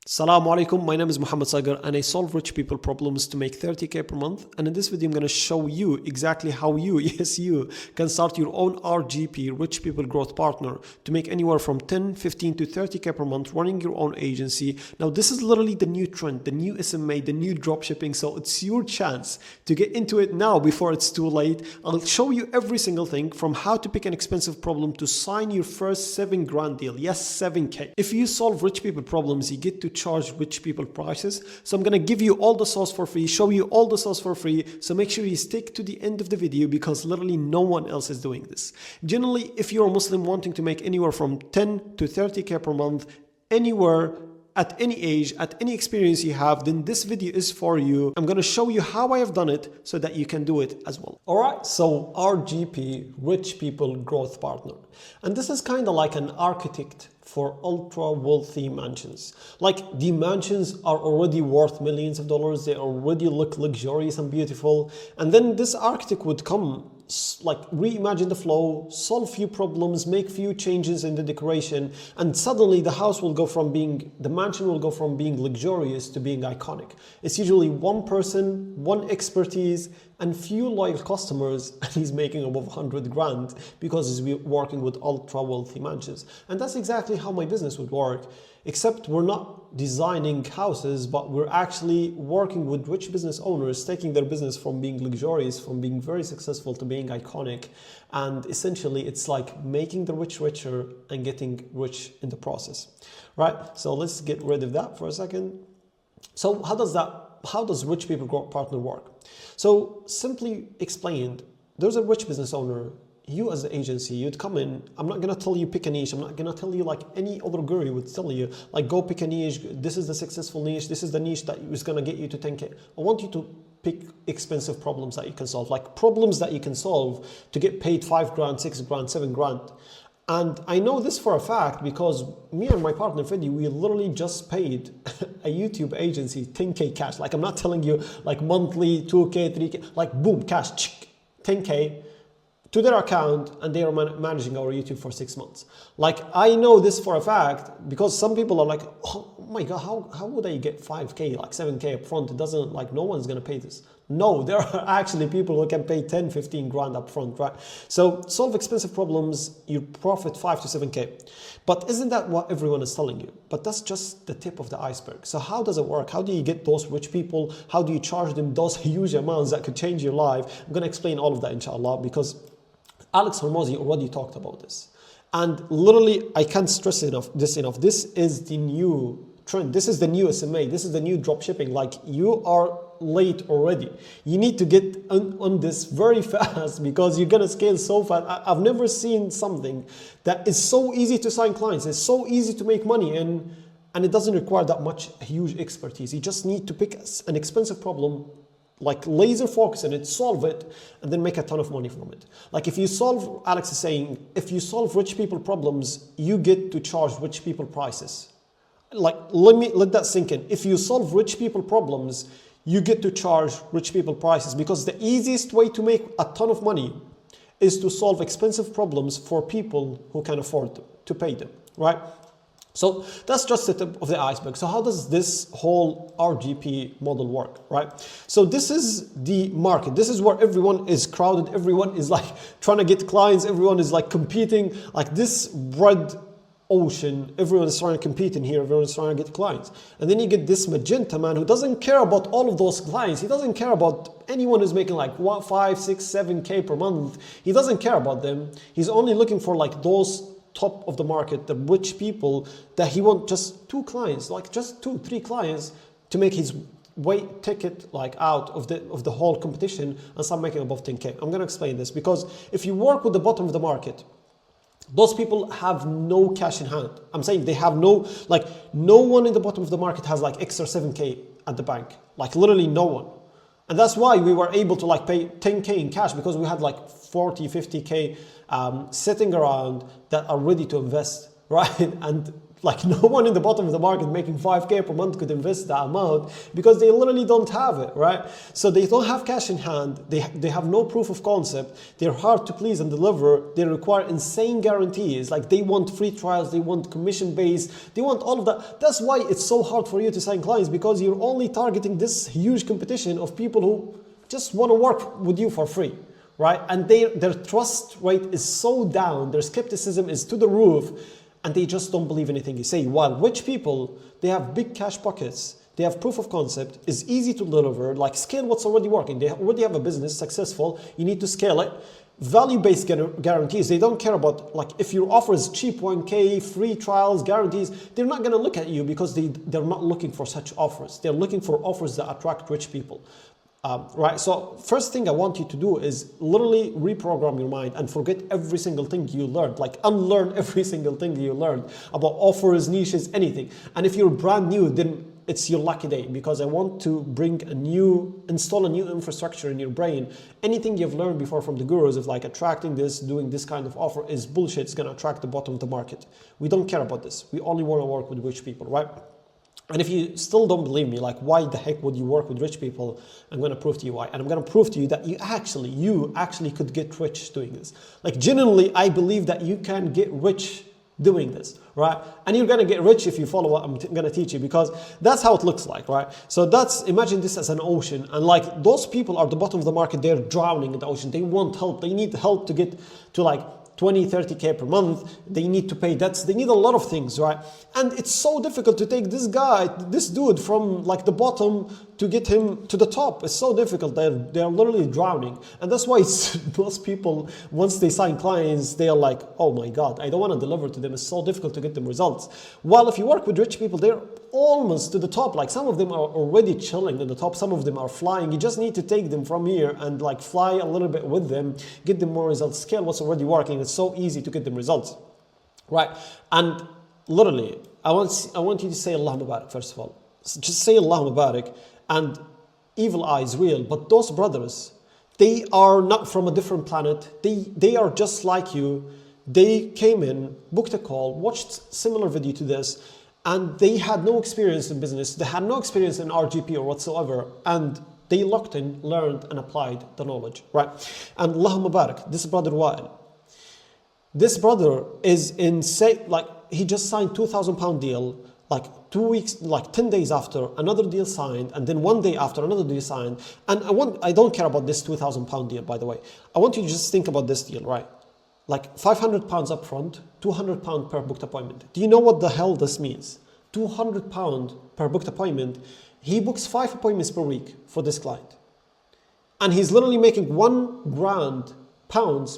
Assalamu alaikum, my name is Muhammad Sagar and I solve rich people problems to make 30k per month, and in this video I'm going to show you exactly how you, yes you, can start your own RGP, Rich People Growth Partner, to make anywhere from 10, 15 to 30k per month running your own agency. Now this is literally the new trend, the new SMA, the new dropshipping, so it's your chance to get into it now before it's too late. I'll show you every single thing from how to pick an expensive problem to sign your first 7 grand deal, yes 7k. If you solve rich people problems, you get to charge rich people prices. So I'm gonna give you all the sauce for free, show you all the sauce for free. So make sure you stick to the end of the video because literally no one else is doing this. Generally, if you're a Muslim wanting to make anywhere from 10 to 30k per month, anywhere, at any age, at any experience you have, then this video is for you. I'm gonna show you how I have done it so that you can do it as well. All right, so RGP, Rich People Growth Partner. And this is kind of like an architect for ultra wealthy mansions. Like the mansions are already worth millions of dollars. They already look luxurious and beautiful. And then this architect would come, like reimagine the flow, solve few problems, make few changes in the decoration, and suddenly the house will go from being, the mansion will go from being luxurious to being iconic. It's usually one person, one expertise, and few loyal customers, and he's making above 100 grand because he's working with ultra wealthy mansions. And that's exactly how my business would work, except we're not designing houses, but we're actually working with rich business owners, taking their business from being luxurious, from being very successful to being iconic. And essentially it's like making the rich richer and getting rich in the process, right? So let's get rid of that for a second. So how does Rich People Growth Partner work? So simply explained, there's a rich business owner. You as the agency, you'd come in. I'm not going to tell you pick a niche. I'm not going to tell you like any other guru would tell you, like go pick a niche. This is the successful niche. This is the niche that is going to get you to 10K. I want you to pick expensive problems that you can solve, like problems that you can solve to get paid 5 grand, 6 grand, 7 grand. And I know this for a fact because me and my partner Freddy, we literally just paid a YouTube agency 10K cash. Like I'm not telling you like monthly, 2K, 3K, like boom, cash, 10K to their account, and they are managing our YouTube for 6 months. Like I know this for a fact because some people are like, oh my God, how would I get 5K, like 7K up front? It doesn't, like no one's gonna pay this. No, there are actually people who can pay 10, 15 grand up front, right? So solve expensive problems, you profit 5 to 7K. But isn't that what everyone is telling you? But that's just the tip of the iceberg. So how does it work? How do you get those rich people? How do you charge them those huge amounts that could change your life? I'm gonna explain all of that inshallah because Alex Hormozi already talked about this. And literally, I can't stress enough. This is the new trend. This is the new SMA. This is the new drop shipping. Like you are late already. You need to get on this very fast because you're going to scale so fast. I've never seen something that is so easy to sign clients. It's so easy to make money and it doesn't require that much huge expertise. You just need to pick an expensive problem, like laser focus on it, solve it, and then make a ton of money from it. Like if you solve, Alex is saying, if you solve rich people problems, you get to charge rich people prices. Like let that sink in. If you solve rich people problems, you get to charge rich people prices because the easiest way to make a ton of money is to solve expensive problems for people who can afford to pay them, right? So that's just the tip of the iceberg. So how does this whole RGP model work, right? So this is the market. This is where everyone is crowded. Everyone is like trying to get clients. Everyone is like competing, like this red ocean. Everyone is trying to compete in here. Everyone is trying to get clients. And then you get this magenta man who doesn't care about all of those clients. He doesn't care about anyone who's making like 5, 6, 7K per month. He doesn't care about them. He's only looking for like those top of the market, the rich people that he wants just 2 clients, like just 2, 3 clients to make his weight ticket like out of the whole competition and start making above 10K. I'm going to explain this because if you work with the bottom of the market, those people have no cash in hand. I'm saying they have no one in the bottom of the market has like extra 7K at the bank, like literally no one. And that's why we were able to like pay 10K in cash because we had like 40, 50K sitting around that are ready to invest, right? And like no one in the bottom of the market making 5K per month could invest that amount because they literally don't have it, right? So they don't have cash in hand. They have no proof of concept. They're hard to please and deliver. They require insane guarantees. Like they want free trials. They want commission based. They want all of that. That's why it's so hard for you to sign clients, because you're only targeting this huge competition of people who just want to work with you for free, right? And their trust rate is so down. Their skepticism is to the roof. And they just don't believe anything you say. While rich people, they have big cash pockets, they have proof of concept, it's easy to deliver, like scale what's already working. They already have a business successful, you need to scale it. Value-based guarantees, they don't care about, like if your offer is cheap 1K, free trials, guarantees, they're not gonna look at you because they're not looking for such offers. They're looking for offers that attract rich people. Right, so first thing I want you to do is literally reprogram your mind and forget every single thing you learned, like unlearn every single thing you learned about offers, niches, anything. And if you're brand new, then it's your lucky day, because I want to install a new infrastructure in your brain. Anything you've learned before from the gurus of like attracting this, doing this kind of offer is bullshit. It's gonna attract the bottom of the market. We don't care about this. We only wanna work with rich people, right? And if you still don't believe me, like why the heck would you work with rich people? I'm going to prove to you why. And I'm going to prove to you that you actually could get rich doing this. Like genuinely, I believe that you can get rich doing this, right? And you're going to get rich if you follow what I'm going to teach you, because that's how it looks like, right? So imagine this as an ocean, and like those people are the bottom of the market. They're drowning in the ocean. They want help. They need help to get to like 20, 30K per month. They need to pay debts. They need a lot of things, right? And it's so difficult to take this dude from like the bottom to get him to the top. It's so difficult. They're literally drowning. And that's why most people, once they sign clients, they are like, oh my God, I don't want to deliver to them. It's so difficult to get them results. While if you work with rich people, they're almost to the top. Like some of them are already chilling at the top. Some of them are flying. You just need to take them from here and like fly a little bit with them, get them more results, scale what's already working. It's so easy to get them results, right? And literally, I want you to say Allahumma barak first of all. Just say Allahumma barak, and evil eye is real. But those brothers, they are not from a different planet. They are just like you. They came in, booked a call, watched similar video to this, and they had no experience in business. They had no experience in RGP or whatsoever, and they locked in, learned, and applied the knowledge, right? And Allahumma barak, this brother Wa'il. This brother is insane. Like he just signed £2,000 deal, like 2 weeks, like 10 days after another deal signed, and then 1 day after another deal signed. And I don't care about this £2,000 deal, by the way. I want you to just think about this deal, right? Like £500 up front, £200 per booked appointment. Do you know what the hell this means? £200 per booked appointment. He books 5 appointments per week for this client. And he's literally making £1,000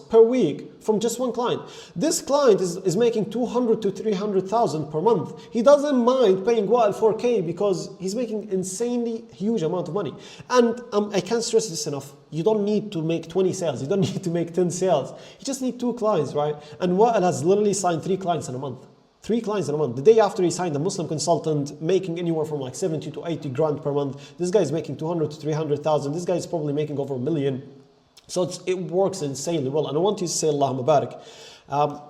per week from just one client. This client is making 200 to 300,000 per month. He doesn't mind paying Wa'il 4K because he's making insanely huge amount of money. And I can't stress this enough. You don't need to make 20 sales. You don't need to make 10 sales. You just need 2 clients, right? And Wa'il has literally signed 3 clients in a month. 3 clients in a month. The day after he signed a Muslim consultant making anywhere from like 70 to 80 grand per month. This guy is making 200 to 300,000. This guy is probably making over $1 million. So it works insanely well. And I want you to say Allahumma barak.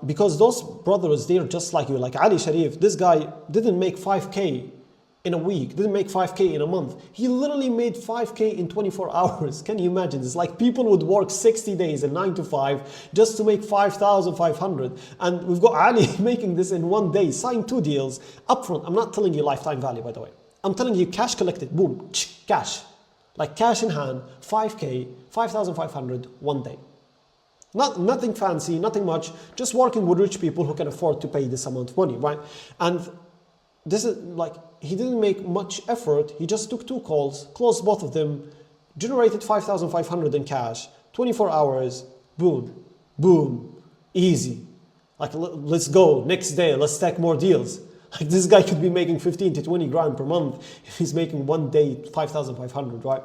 Because those brothers, they're just like you. Like Ali Sharif, this guy didn't make 5K in a week, didn't make 5K in a month. He literally made 5K in 24 hours. Can you imagine this? Like people would work 60 days and 9 to 5 just to make 5,500. And we've got Ali making this in 1 day, signed 2 deals upfront. I'm not telling you lifetime value, by the way. I'm telling you cash collected, boom, cash. Like cash in hand, 5K, 5,500, 1 day. Nothing fancy, nothing much, just working with rich people who can afford to pay this amount of money, right? And this is like, he didn't make much effort. He just took 2 calls, closed both of them, generated 5,500 in cash, 24 hours, boom, boom, easy. Like, let's go, next day, let's stack more deals. Like this guy could be making 15 to 20 grand per month if he's making 1 day 5,500, right?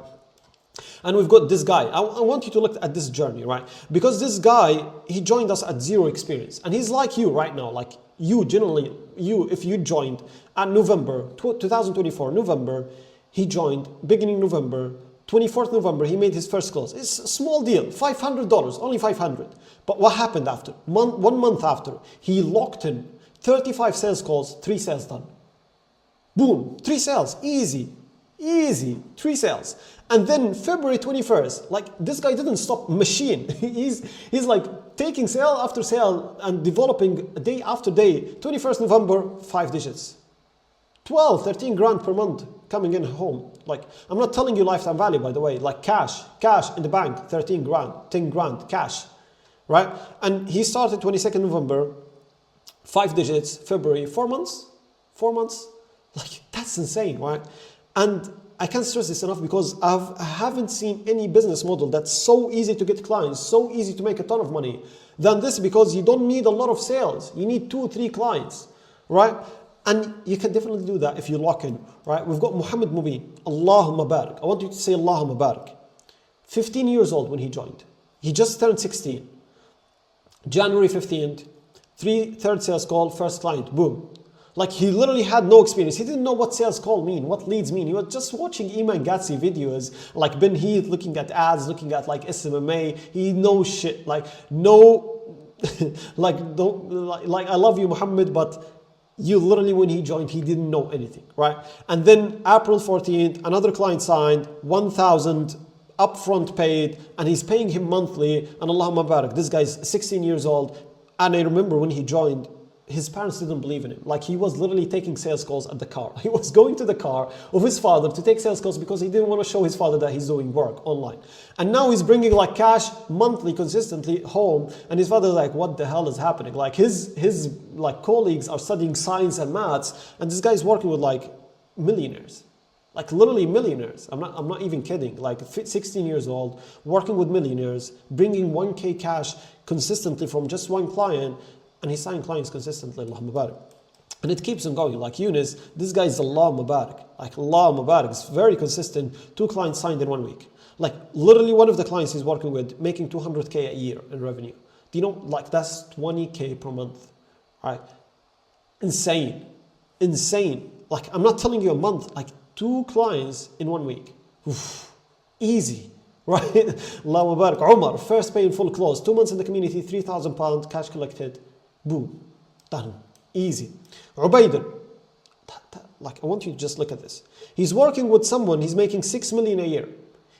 And we've got this guy. I want you to look at this journey, right? Because this guy, he joined us at 0 experience. And he's like you right now. Like you, generally, if you joined at November, 2024, November, he joined beginning November, 24th November, he made his first close. It's a small deal, $500, only 500. But what happened after? 1 month after, he locked in 35 sales calls, 3 sales done. Boom, 3 sales, easy, 3 sales. And then February 21st, like this guy didn't stop machine. he's like taking sale after sale and developing day after day. 21st November, 5 digits. 12, 13 grand per month coming in home. Like, I'm not telling you lifetime value, by the way, like cash in the bank, 13 grand, 10 grand cash, right? And he started 22nd November, 5 digits, February, 4 months, like that's insane, right? And I can't stress this enough because I haven't seen any business model that's so easy to get clients, so easy to make a ton of money than this, because you don't need a lot of sales. You need 2 or 3 clients, right? And you can definitely do that if you lock in, right? We've got Muhammad Mubin, Allahumma barak. I want you to say Allahumma barak. 15 years old when he joined. He just turned 16. January 15th, third sales call, first client, boom. Like he literally had no experience. He didn't know what sales call mean, what leads mean. He was just watching Iman Ghatzi videos, like Ben Heath, looking at ads, looking at like SMMA. He knows shit, like no, like don't, like I love you, Muhammad, but you literally, when he joined, he didn't know anything, right? And then April 14th, another client signed, 1,000 upfront paid, and he's paying him monthly. And Allahumma barak, this guy's 16 years old. And I remember when he joined, his parents didn't believe in him. Like he was literally taking sales calls at the car. He was going to the car of his father to take sales calls because he didn't want to show his father that he's doing work online. And now he's bringing like cash monthly consistently home. And his father's like, what the hell is happening? Like his like colleagues are studying science and maths, and this guy's working with like millionaires. Like literally millionaires. I'm not even kidding. Like 16 years old, working with millionaires, bringing 1K cash consistently from just one client. And he's signing clients consistently, Allahumma barak. And it keeps on going. Like Yunus, this guy is Allahumma barak. Like Allahumma barak. It's very consistent. 2 clients signed in 1 week. Like literally one of the clients he's working with making 200K a year in revenue. Do you know, like that's 20K per month, right? Insane. Like I'm not telling you a month, like 2 clients in 1 week. Oof. Easy. Right? Allahumma barak. Umar, first pay in full close. 2 months in the community, £3,000 cash collected. Boom. Done. Easy. Ubaidin. Like, I want you to just look at this. He's working with someone, he's making 6 million a year.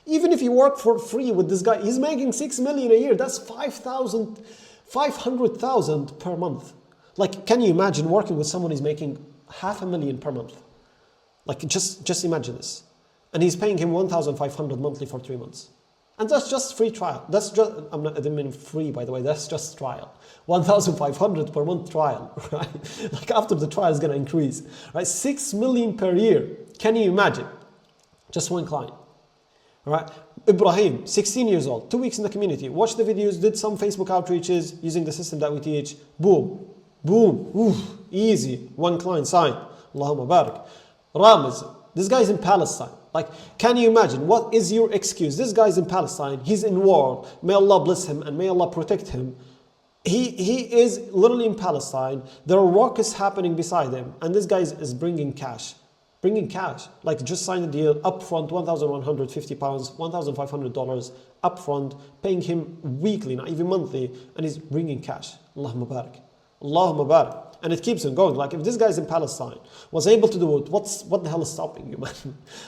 Even if you work for free with this guy, he's making 6 million a year. That's 500,000 per month. Like, can you imagine working with someone who's making $500,000 per month? Like, just imagine this. And he's paying him 1,500 monthly for 3 months. And that's just free trial. That's just, I didn't mean free, by the way, that's just trial. 1,500 per month trial, right? Like after the trial is going to increase, right? 6 million per year. Can you imagine? Just one client, right? Ibrahim, 16 years old, 2 weeks in the community, watched the videos, did some Facebook outreaches using the system that we teach. Boom, boom, oof, easy. 1 client signed. Allahumma barak. Ramiz, this guy's in Palestine. Like, can you imagine? What is your excuse? This guy's in Palestine. He's in war. May Allah bless him and may Allah protect him. He is literally in Palestine. There are rockets happening beside him. And this guy is bringing cash. Like, just signed a deal upfront, £1,150, $1,500 upfront, paying him weekly, not even monthly. And he's bringing cash. Allahumma barak. Allahumma barak. And it keeps on going. Like if this guy's in Palestine, was able to do it, what the hell is stopping you, man?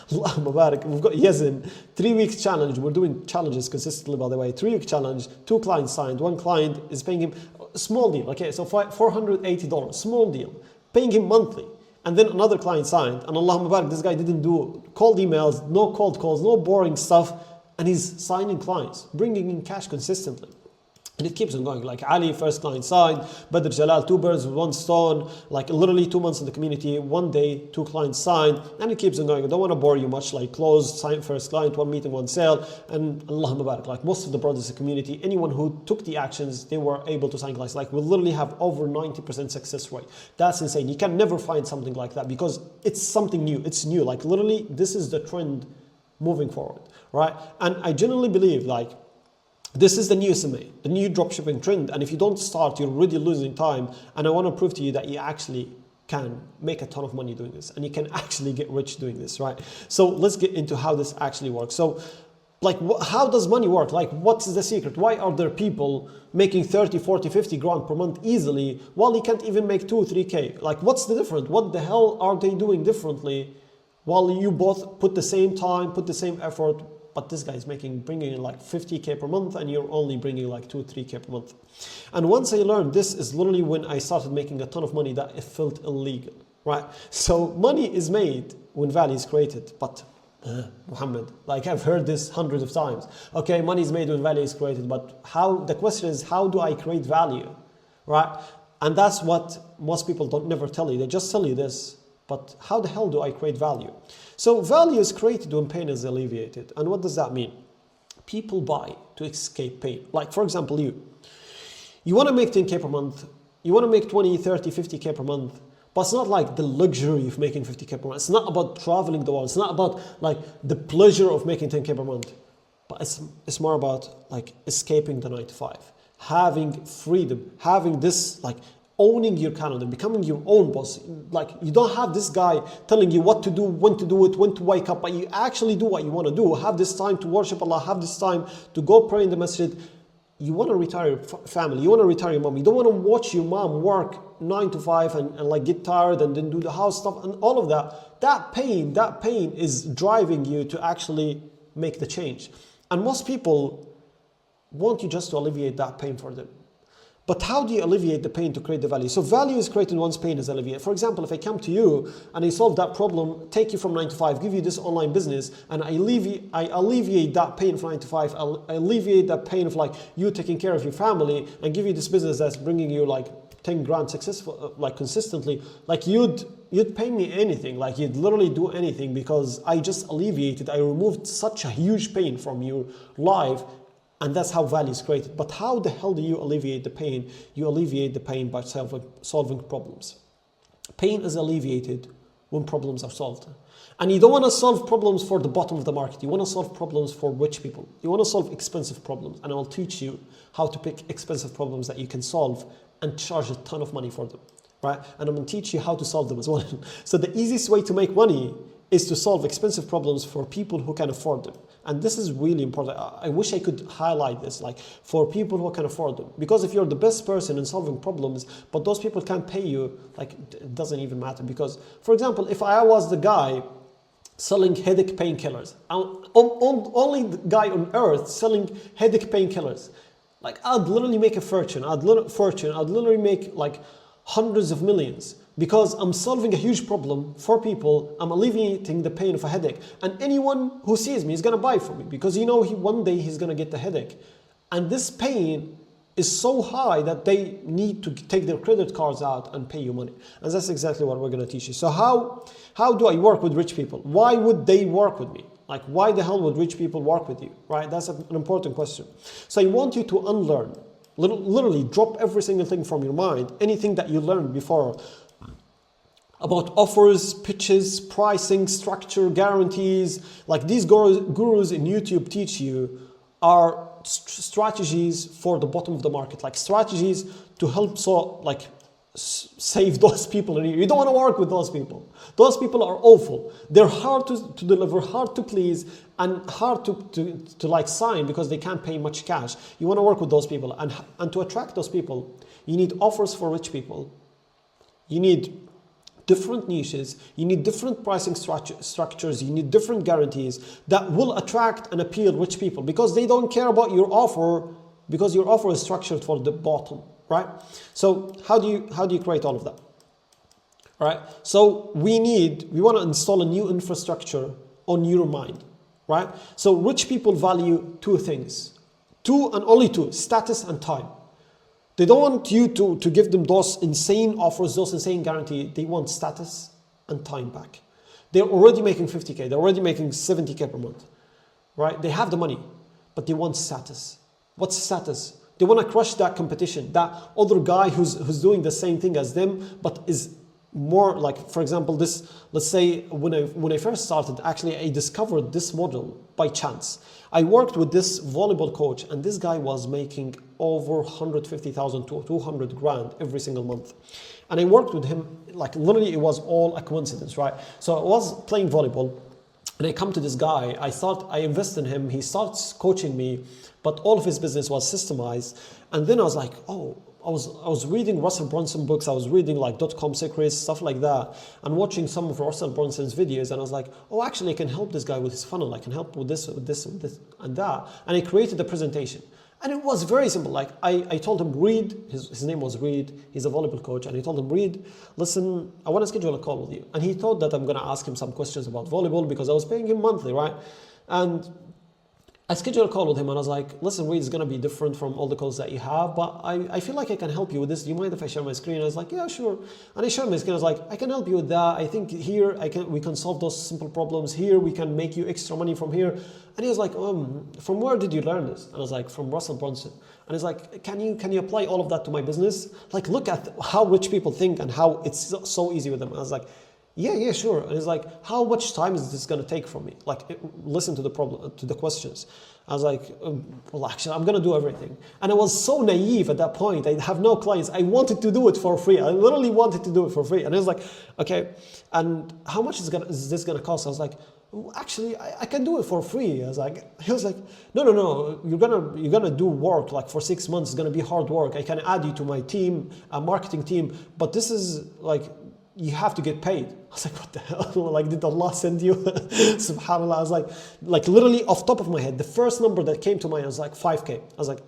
Allahumma barak. We've got Yazin, 3 weeks challenge. We're doing challenges consistently, by the way. 3-week challenge, 2 clients signed. 1 client is paying him a small deal. Okay, so $480, small deal, paying him monthly. And then another client signed. And Allahumma barak, this guy didn't do cold emails, no cold calls, no boring stuff. And he's signing clients, bringing in cash consistently. And it keeps on going. Like Ali, first client signed. Badr Jalal, 2 birds with 1 stone. Like literally 2 months in the community, 1 day, 2 clients signed. And it keeps on going. I don't want to bore you much. Like closed, signed first client, 1 meeting, 1 sale. And Allahumma barak. Like most of the brothers in the community, anyone who took the actions, they were able to sign clients. Like we literally have over 90% success rate. That's insane. You can never find something like that because it's something new. It's new. Like literally, this is the trend moving forward, right? And I genuinely believe like, this is the new SMA, the new dropshipping trend. And if you don't start, you're already losing time. And I want to prove to you that you actually can make a ton of money doing this. And you can actually get rich doing this, right? So let's get into how this actually works. So Like, how does money work? Like, what's the secret? Why are there people making 30, 40, 50 grand per month easily while you can't even make 2, 3K? Like, what's the difference? What the hell are they doing differently while you both put the same time, put the same effort, but this guy is bringing in like 50K per month and you're only bringing like 2, 3K per month. And once I learned this is literally when I started making a ton of money that it felt illegal, right? So money is made when value is created, but Muhammad, like I've heard this hundreds of times. Okay, money is made when value is created, but the question is, how do I create value, right? And that's what most people don't never tell you. They just tell you this, but how the hell do I create value? So value is created when pain is alleviated. And what does that mean? People buy to escape pain. Like, for example, you want to make 10K per month, you want to make 20, 30, 50K per month, but it's not like the luxury of making 50K per month. It's not about traveling the world. It's not about like the pleasure of making 10K per month. But it's more about like escaping the 9 to 5, having freedom, having this like owning your calendar, becoming your own boss. Like you don't have this guy telling you what to do, when to do it, when to wake up, but you actually do what you want to do. Have this time to worship Allah, have this time to go pray in the masjid. You want to retire your family, you want to retire your mom. You don't want to watch your mom work 9 to 5 and like get tired and then do the house stuff and all of that. That pain is driving you to actually make the change. And most people want you just to alleviate that pain for them. But how do you alleviate the pain to create the value? So value is created once pain is alleviated. For example, if I come to you and I solve that problem, take you from 9 to 5, give you this online business, and I alleviate that pain from 9 to 5, I alleviate that pain of like you taking care of your family and give you this business that's bringing you like 10 grand successful, like consistently, like you'd pay me anything, like you'd literally do anything because I just alleviated, I removed such a huge pain from your life. And that's how value is created. But how the hell do you alleviate the pain? You alleviate the pain by solving problems. Pain is alleviated when problems are solved. And you don't want to solve problems for the bottom of the market. You want to solve problems for rich people. You want to solve expensive problems. And I'll teach you how to pick expensive problems that you can solve and charge a ton of money for them, right? And I'm going to teach you how to solve them as well. So the easiest way to make money is to solve expensive problems for people who can afford them. And this is really important. I wish I could highlight this, like for people who can afford them. Because if you're the best person in solving problems, but those people can't pay you, like it doesn't even matter. Because, for example, if I was the guy selling headache painkillers, only the guy on earth selling headache painkillers, like I'd literally make a fortune. I'd literally make like hundreds of millions. Because I'm solving a huge problem for people, I'm alleviating the pain of a headache. And anyone who sees me is going to buy from me because one day he's going to get the headache. And this pain is so high that they need to take their credit cards out and pay you money. And that's exactly what we're going to teach you. So how do I work with rich people? Why would they work with me? Like, why the hell would rich people work with you, right? That's an important question. So I want you to unlearn, literally drop every single thing from your mind, anything that you learned before, about offers, pitches, pricing, structure, guarantees. Like these gurus in YouTube teach you are strategies for the bottom of the market, like strategies to help save those people. You don't want to work with those people. Those people are awful. They're hard to deliver, hard to please, and hard to like sign because they can't pay much cash. You want to work with those people. And to attract those people, you need offers for rich people. You need different niches, you need different pricing structures, you need different guarantees that will attract and appeal rich people because they don't care about your offer because your offer is structured for the bottom, right? So how do you create all of that? All right. So we want to install a new infrastructure on your mind, right? So rich people value two things, two and only two: status and time. They don't want you to give them those insane offers, those insane guarantees. They want status and time back. They're already making 50K. They're already making 70K per month, right? They have the money, but they want status. What's status? They want to crush that competition, that other guy who's doing the same thing as them, but is more like, for example, this, let's say when I first started, actually I discovered this model by chance. I worked with this volleyball coach and this guy was making over 150,000 to 200 grand every single month. And I worked with him, like literally it was all a coincidence, right? So I was playing volleyball And I come to this guy, I invest in him, he starts coaching me, but all of his business was systemized. And then I was like, oh, I was reading Russell Brunson books, I was reading like .com secrets, stuff like that, and watching some of Russell Brunson's videos, and I was like, oh, actually I can help this guy with his funnel, I can help with this, and that. And I created a presentation. And it was very simple. Like I told him, Reed, his name was Reed, he's a volleyball coach, and I told him, Reed, listen, I want to schedule a call with you. And he thought that I'm going to ask him some questions about volleyball because I was paying him monthly, right? And I scheduled a call with him and I was like, listen, Reed, it's going to be different from all the calls that you have, but I feel like I can help you with this. Do you mind if I share my screen? I was like, yeah, sure. And I shared my screen. I was like, I can help you with that. I think here we can solve those simple problems. Here we can make you extra money from here. And he was like, from where did you learn this? And I was like, from Russell Brunson. And he's like, can you apply all of that to my business? Like, look at how rich people think and how it's so easy with them. And I was like, yeah, sure. And he's like, how much time is this going to take from me? Like, listen to the questions. I was like, well, actually, I'm going to do everything. And I was so naive at that point. I have no clients. I wanted to do it for free. I literally wanted to do it for free. And he was like, okay, and how much is this going to cost? I was like, well, actually, I can do it for free. He was like, no, you're gonna do work like for 6 months. It's gonna be hard work. I can add you to my team, a marketing team, but this is like, you have to get paid. I was like, what the hell? Like, did Allah send you? SubhanAllah. I was like literally off top of my head, the first number that came to mind was like 5K. I was like,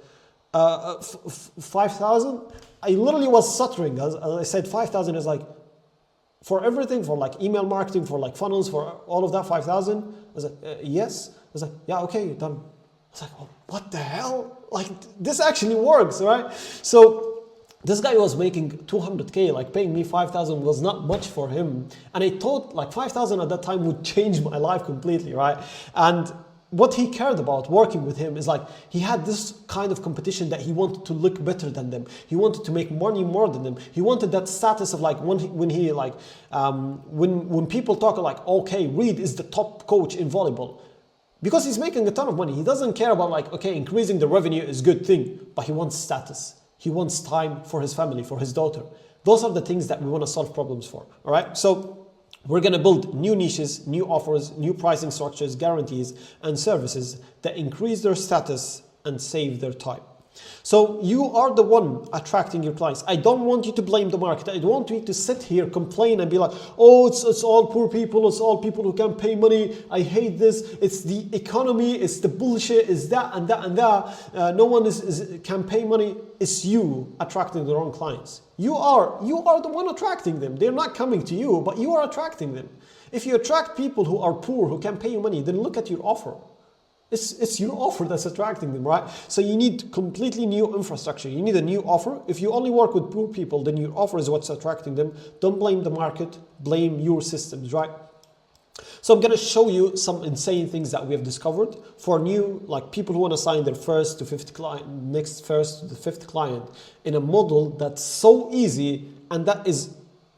5,000? I literally was stuttering. As I said, 5,000 is like, for everything, for like email marketing, for like funnels, for all of that, 5,000? I was like, yes. I was like, yeah, okay, done. I was like, oh, what the hell? Like, this actually works, right? So this guy was making 200K, like paying me 5,000 was not much for him. And I thought like 5,000 at that time would change my life completely, right? And what he cared about working with him is like, he had this kind of competition that he wanted to look better than them. He wanted to make money more than them. He wanted that status of like, when people talk like, okay, Reed is the top coach in volleyball. Because he's making a ton of money. He doesn't care about like, okay, increasing the revenue is a good thing, but he wants status. He wants time for his family, for his daughter. Those are the things that we want to solve problems for, all right? So we're going to build new niches, new offers, new pricing structures, guarantees, and services that increase their status and save their time. So you are the one attracting your clients. I don't want you to blame the market. I don't want you to sit here, complain and be like, oh, it's all poor people. It's all people who can't pay money. I hate this. It's the economy. It's the bullshit. It's that and that and that. No one can pay money. It's you attracting the wrong clients. You are the one attracting them. They're not coming to you, but you are attracting them. If you attract people who are poor, who can pay you money, then look at your offer. It's your offer that's attracting them, right? So you need completely new infrastructure. You need a new offer. If you only work with poor people, then your offer is what's attracting them. Don't blame the market, blame your systems, right? So I'm going to show you some insane things that we have discovered for new, like people who want to sign their first to fifth client, next first to the fifth client in a model that's so easy, and that is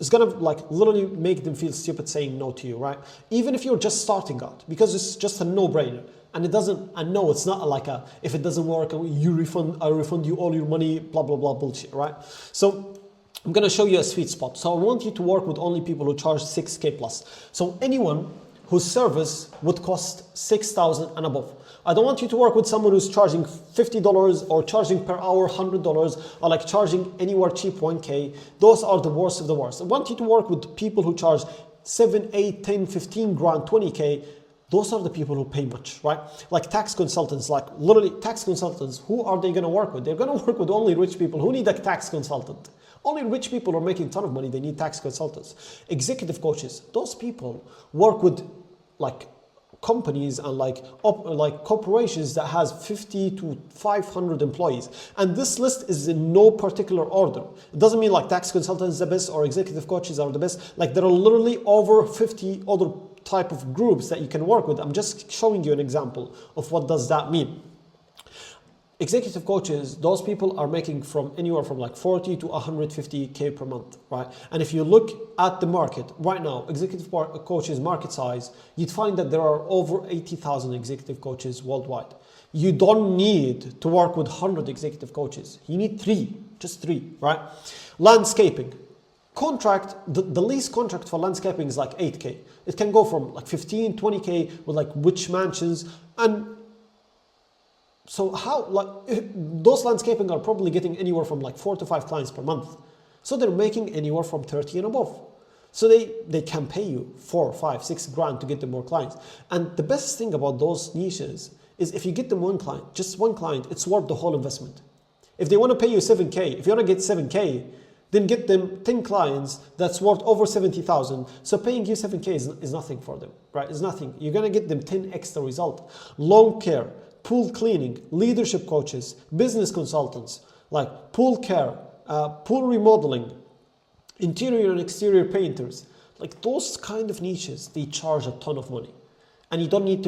going to like literally make them feel stupid saying no to you, right? Even if you're just starting out, because it's just a no-brainer. And it doesn't, and no, it's not like a, if it doesn't work, I refund you all your money, blah, blah, blah bullshit, right? So I'm going to show you a sweet spot. So I want you to work with only people who charge 6K plus. So anyone whose service would cost 6,000 and above. I don't want you to work with someone who's charging $50 or charging per hour $100 or like charging anywhere cheap 1K. Those are the worst of the worst. I want you to work with people who charge 7, 8, 10, 15 grand, 20K. Those are the people who pay much, right? Like tax consultants, like literally tax consultants, who are they going to work with? They're going to work with only rich people. Who need a tax consultant? Only rich people are making a ton of money. They need tax consultants. Executive coaches, those people work with like companies and like corporations that has 50 to 500 employees. And this list is in no particular order. It doesn't mean like tax consultants are the best or executive coaches are the best. Like there are literally over 50 other type of groups that you can work with. I'm just showing you an example of what does that mean. Executive coaches, those people are making from anywhere from like 40 to 150K per month, right? And if you look at the market right now, executive coaches market size, you'd find that there are over 80,000 executive coaches worldwide. You don't need to work with 100 executive coaches. You need 3, just 3, right? Landscaping. Contract, the lease contract for landscaping is like 8K. It can go from like 15, 20K with like rich mansions. And so how, like, those landscaping are probably getting anywhere from like 4 to 5 clients per month. So they're making anywhere from 30 and above. So they can pay you 4, 5, 6 grand to get them more clients. And the best thing about those niches is if you get them one client, just one client, it's worth the whole investment. If they want to pay you 7K, if you want to get 7K, then get them 10 clients that's worth over 70,000. So paying you 7K is nothing for them, right? It's nothing. You're going to get them 10 extra result. Lawn care, pool cleaning, leadership coaches, business consultants, like pool care, pool remodeling, interior and exterior painters. Like those kind of niches, they charge a ton of money. And you don't need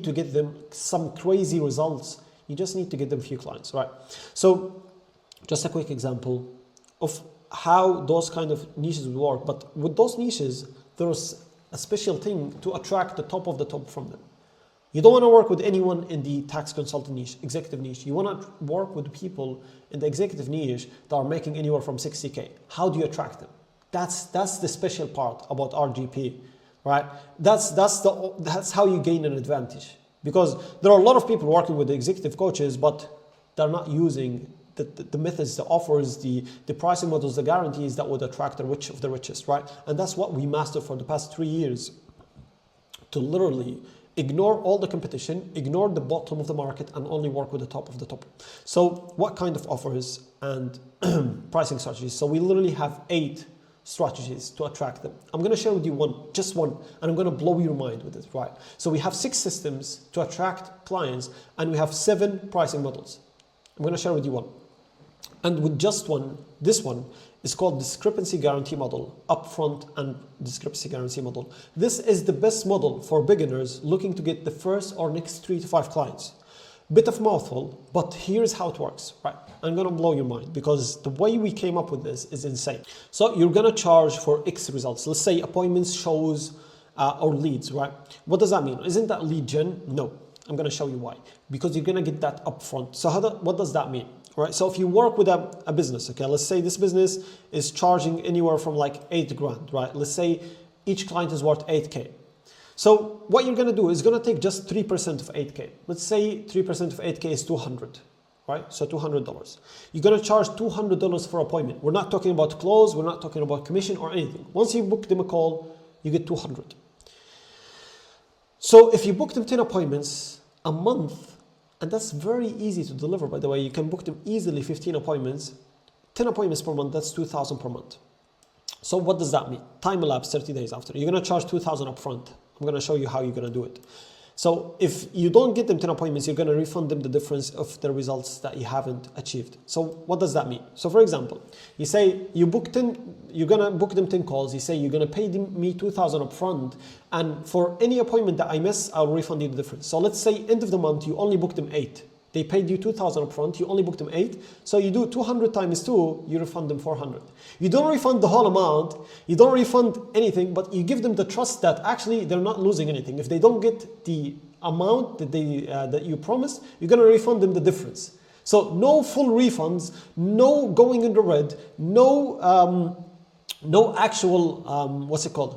to get them some crazy results. You just need to get them a few clients, right? So just a quick example of how those kind of niches would work. But with those niches, there's a special thing to attract the top of the top from them. You don't want to work with anyone in the tax consultant niche, executive niche. You want to work with people in the executive niche that are making anywhere from 60K. How do you attract them? That's the special part about RGP, right? That's how you gain an advantage. Because there are a lot of people working with the executive coaches, but they're not using the methods, the offers, the pricing models, the guarantees that would attract the rich of the richest, right? And that's what we mastered for the past 3 years, to literally ignore all the competition, ignore the bottom of the market, and only work with the top of the top. So what kind of offers and pricing strategies? So we literally have 8 strategies to attract them. I'm going to share with you just one, and I'm going to blow your mind with it, right? So we have 6 systems to attract clients, and we have 7 pricing models. I'm going to share with you one. And with just one, this one is called discrepancy guarantee model, upfront and discrepancy guarantee model. This is the best model for beginners looking to get the first or next 3 to 5 clients. Bit of mouthful, but here's how it works, right? I'm gonna blow your mind because the way we came up with this is insane. So you're gonna charge for X results. Let's say appointments, shows, or leads, right? What does that mean? Isn't that lead gen? No, I'm gonna show you why. Because you're gonna get that upfront. So what does that mean? Right, so if you work with a business, okay, let's say this business is charging anywhere from like 8 grand, right? Let's say each client is worth 8K. So what you're gonna do is gonna take just 3% of 8K. Let's say 3% of 8K is 200, right? So $200. You're gonna charge $200 for appointment. We're not talking about close, we're not talking about commission or anything. Once you book them a call, you get 200. So if you book them 10 appointments a month, and that's very easy to deliver, by the way. You can book them easily, 15 appointments, 10 appointments per month, that's 2,000 per month. So what does that mean? Time elapsed 30 days after. You're gonna charge 2,000 upfront. I'm gonna show you how you're gonna do it. So if you don't get them 10 appointments, you're gonna refund them the difference of the results that you haven't achieved. So what does that mean? So for example, you say you book 10, you're gonna book them 10 calls. You say you're gonna pay me 2,000 upfront, and for any appointment that I miss, I'll refund you the difference. So let's say end of the month, you only booked them 8. They paid you 2,000 upfront, you only booked them 8. So you do 200 times 2, you refund them 400. You don't refund the whole amount, you don't refund anything, but you give them the trust that actually they're not losing anything. If they don't get the amount that you promised, you're gonna refund them the difference. So no full refunds, no going in the red, no actual,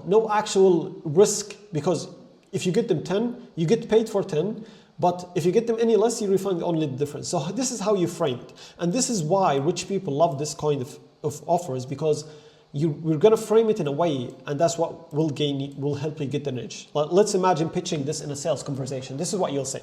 no actual risk, because if you get them 10, you get paid for 10. But if you get them any less, you refund only the difference. So this is how you frame it. And this is why rich people love this kind of offers, because we're going to frame it in a way, and that's what will help you get the niche. Let's imagine pitching this in a sales conversation. This is what you'll say.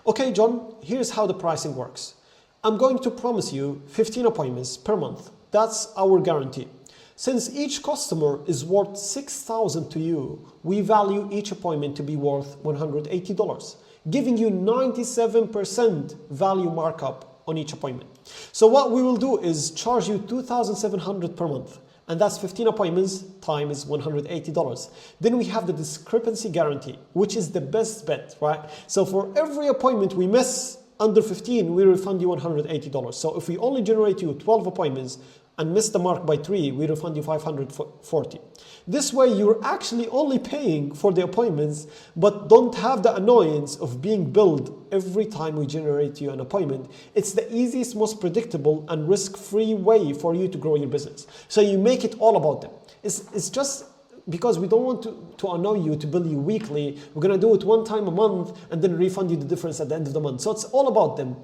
Okay, John, here's how the pricing works. I'm going to promise you 15 appointments per month. That's our guarantee. Since each customer is worth $6,000 to you, we value each appointment to be worth $180. Giving you 97% value markup on each appointment. So what we will do is charge you $2,700 per month, and that's 15 appointments times $180. Then we have the discrepancy guarantee, which is the best bet, right? So for every appointment we miss under 15, we refund you $180. So if we only generate you 12 appointments and miss the mark by 3, we refund you 540. This way, you're actually only paying for the appointments, but don't have the annoyance of being billed every time we generate you an appointment. It's the easiest, most predictable, and risk-free way for you to grow your business. So you make it all about them. It's just because we don't want to annoy you, to bill you weekly. We're going to do it one time a month and then refund you the difference at the end of the month. So it's all about them,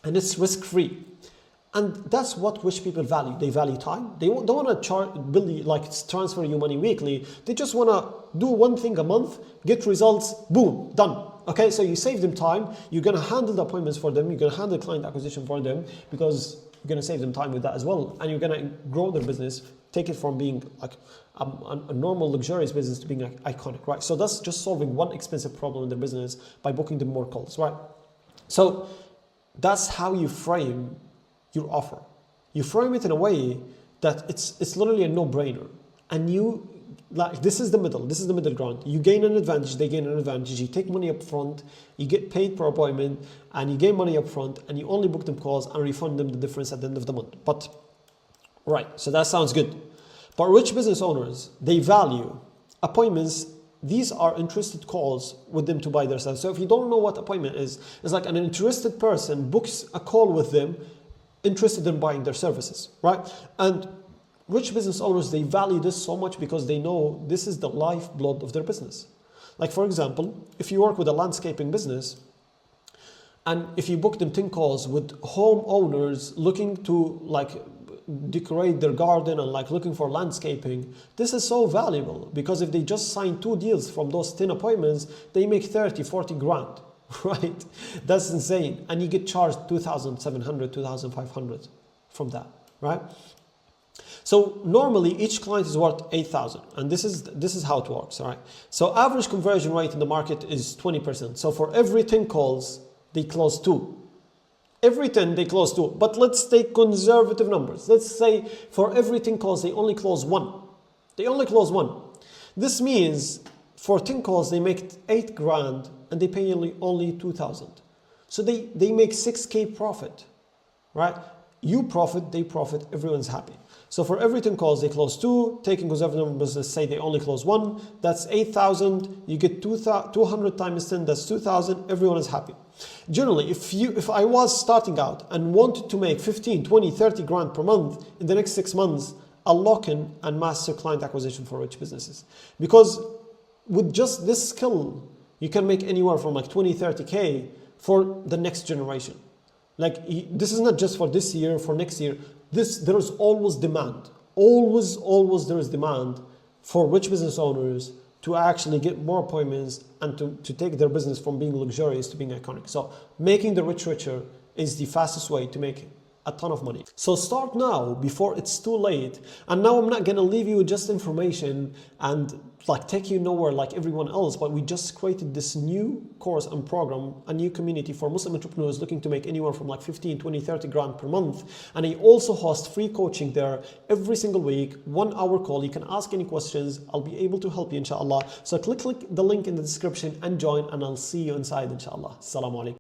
and it's risk-free. And that's what rich people value. They value time. They don't want to bill you, like transfer you money weekly. They just want to do one thing a month, get results, boom, done. Okay, so you save them time. You're going to handle the appointments for them. You're going to handle client acquisition for them, because you're going to save them time with that as well. And you're going to grow their business, take it from being like a normal luxurious business to being like iconic, right? So that's just solving one expensive problem in their business by booking them more calls, right? So that's how you frame your offer. You frame it in a way that it's literally a no-brainer, and you like this is the middle ground. You gain an advantage, they gain an advantage. You take money up front, you get paid per appointment, and you gain money up front, and you only book them calls and refund them the difference at the end of the month. But right, so that sounds good. But rich business owners, they value appointments. These are interested calls with them to buy their stuff. So if you don't know what appointment is, it's like an interested person books a call with them, interested in buying their services, right? And rich business owners, they value this so much because they know this is the lifeblood of their business. Like, for example, if you work with a landscaping business, and if you book them 10 calls with homeowners looking to like decorate their garden and like looking for landscaping, this is so valuable, because if they just sign 2 deals from those 10 appointments, they make 30, 40 grand. Right? That's insane. And you get charged 2,700, 2,500 from that, right? So normally each client is worth 8,000, and this is how it works, all right? So average conversion rate in the market is 20%. So for every 10 calls, they close 2. Every 10 they close 2. But let's take conservative numbers. Let's say for every 10 calls they only close 1. They only close 1. This means for 10 calls they make 8 grand, and they pay only 2,000. So they make 6K profit, right? You profit, they profit, everyone's happy. So for every 10 calls, they close 2, taking conservative numbers, let's say they only close 1, that's 8,000, you get 200 times 10, that's 2,000, everyone is happy. Generally, if I was starting out and wanted to make 15, 20, 30 grand per month in the next 6 months, I'll lock in and master client acquisition for rich businesses. Because with just this skill, you can make anywhere from like 20, 30K for the next generation. Like, this is not just for this year, for next year. There is always demand. Always there is demand for rich business owners to actually get more appointments and to take their business from being luxurious to being iconic. So making the rich richer is the fastest way to make a ton of money. So start now before it's too late. And now I'm not gonna leave you with just information and like take you nowhere like everyone else, but we just created this new course and program, a new community for Muslim entrepreneurs looking to make anywhere from like 15, 20, 30 grand per month. And I also host free coaching there every single week, 1 hour call. You can ask any questions. I'll be able to help you, inshallah. So click the link in the description and join, and I'll see you inside, inshallah. Assalamu alaikum.